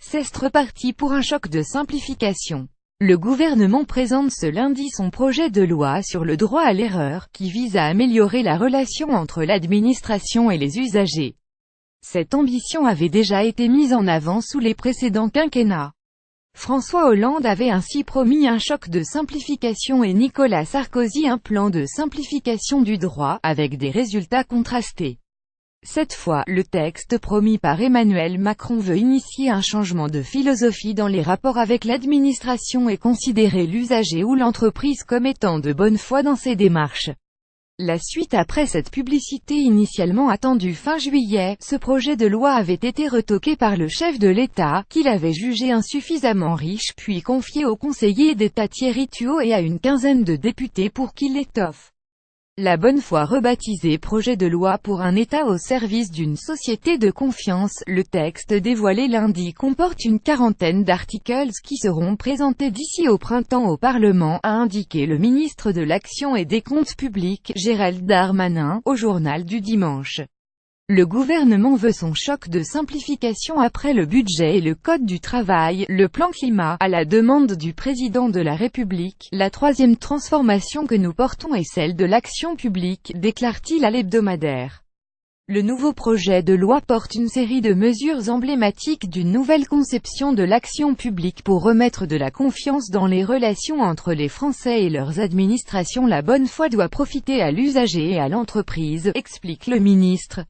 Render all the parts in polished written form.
C'est reparti pour un choc de simplification. Le gouvernement présente ce lundi son projet de loi sur le droit à l'erreur, qui vise à améliorer la relation entre l'administration et les usagers. Cette ambition avait déjà été mise en avant sous les précédents quinquennats. François Hollande avait ainsi promis un choc de simplification et Nicolas Sarkozy un plan de simplification du droit, avec des résultats contrastés. Cette fois, le texte promis par Emmanuel Macron veut initier un changement de philosophie dans les rapports avec l'administration et considérer l'usager ou l'entreprise comme étant de bonne foi dans ses démarches. La suite après cette publicité initialement attendue fin juillet, ce projet de loi avait été retoqué par le chef de l'État, qui l'avait jugé insuffisamment riche puis confié au conseiller d'État Thierry Tuot et à une quinzaine de députés pour qu'il l'étoffe. La bonne foi rebaptisé projet de loi pour un État au service d'une société de confiance, le texte dévoilé lundi comporte une quarantaine d'articles qui seront présentés d'ici au printemps au Parlement, a indiqué le ministre de l'Action et des Comptes Publics, Gérald Darmanin, au journal du dimanche. Le gouvernement veut son choc de simplification après le budget et le code du travail, le plan climat, à la demande du président de la République. La troisième transformation que nous portons est celle de l'action publique, déclare-t-il à l'hebdomadaire. Le nouveau projet de loi porte une série de mesures emblématiques d'une nouvelle conception de l'action publique pour remettre de la confiance dans les relations entre les Français et leurs administrations. La bonne foi doit profiter à l'usager et à l'entreprise, explique le ministre.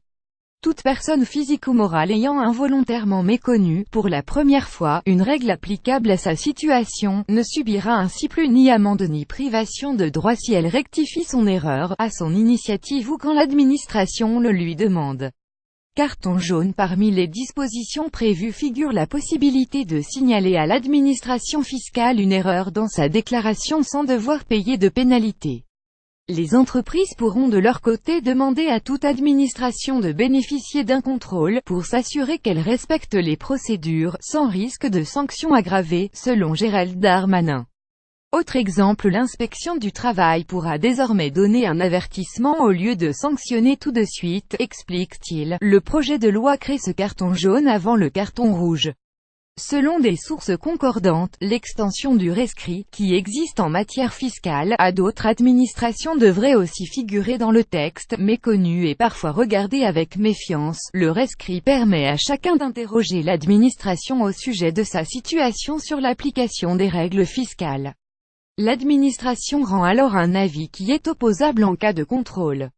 Toute personne physique ou morale ayant involontairement méconnu, pour la première fois, une règle applicable à sa situation, ne subira ainsi plus ni amende ni privation de droit si elle rectifie son erreur, à son initiative ou quand l'administration le lui demande. Carton jaune. Parmi les dispositions prévues figure la possibilité de signaler à l'administration fiscale une erreur dans sa déclaration sans devoir payer de pénalité. Les entreprises pourront de leur côté demander à toute administration de bénéficier d'un contrôle, pour s'assurer qu'elle respecte les procédures, sans risque de sanctions aggravées, selon Gérald Darmanin. Autre exemple, l'inspection du travail pourra désormais donner un avertissement au lieu de sanctionner tout de suite, explique-t-il. Le projet de loi crée ce carton jaune avant le carton rouge. Selon des sources concordantes, l'extension du rescrit, qui existe en matière fiscale, à d'autres administrations devrait aussi figurer dans le texte, méconnu et parfois regardé avec méfiance. Le rescrit permet à chacun d'interroger l'administration au sujet de sa situation sur l'application des règles fiscales. L'administration rend alors un avis qui est opposable en cas de contrôle.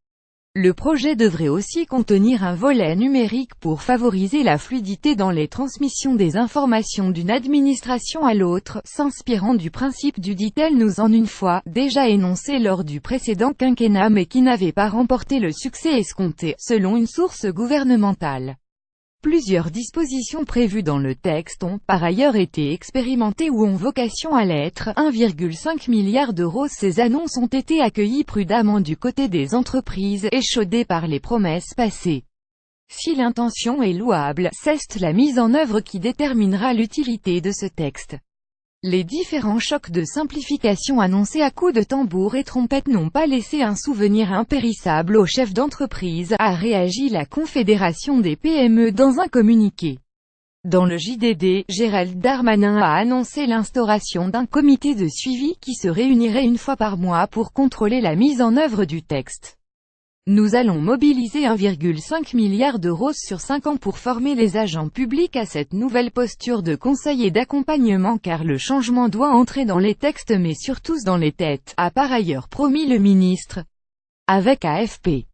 Le projet devrait aussi contenir un volet numérique pour favoriser la fluidité dans les transmissions des informations d'une administration à l'autre, s'inspirant du principe du dites-nous en une fois, déjà énoncé lors du précédent quinquennat mais qui n'avait pas remporté le succès escompté, selon une source gouvernementale. Plusieurs dispositions prévues dans le texte ont, par ailleurs, été expérimentées ou ont vocation à l'être. 1,5 milliard d'euros. Ces annonces ont été accueillies prudemment du côté des entreprises, échaudées par les promesses passées. Si l'intention est louable, c'est la mise en œuvre qui déterminera l'utilité de ce texte. Les différents chocs de simplification annoncés à coups de tambour et trompette n'ont pas laissé un souvenir impérissable aux chefs d'entreprise, a réagi la Confédération des PME dans un communiqué. Dans le JDD, Gérald Darmanin a annoncé l'instauration d'un comité de suivi qui se réunirait une fois par mois pour contrôler la mise en œuvre du texte. Nous allons mobiliser 1,5 milliard d'euros sur 5 ans pour former les agents publics à cette nouvelle posture de conseil et d'accompagnement car le changement doit entrer dans les textes mais surtout dans les têtes, a par ailleurs promis le ministre. Avec AFP.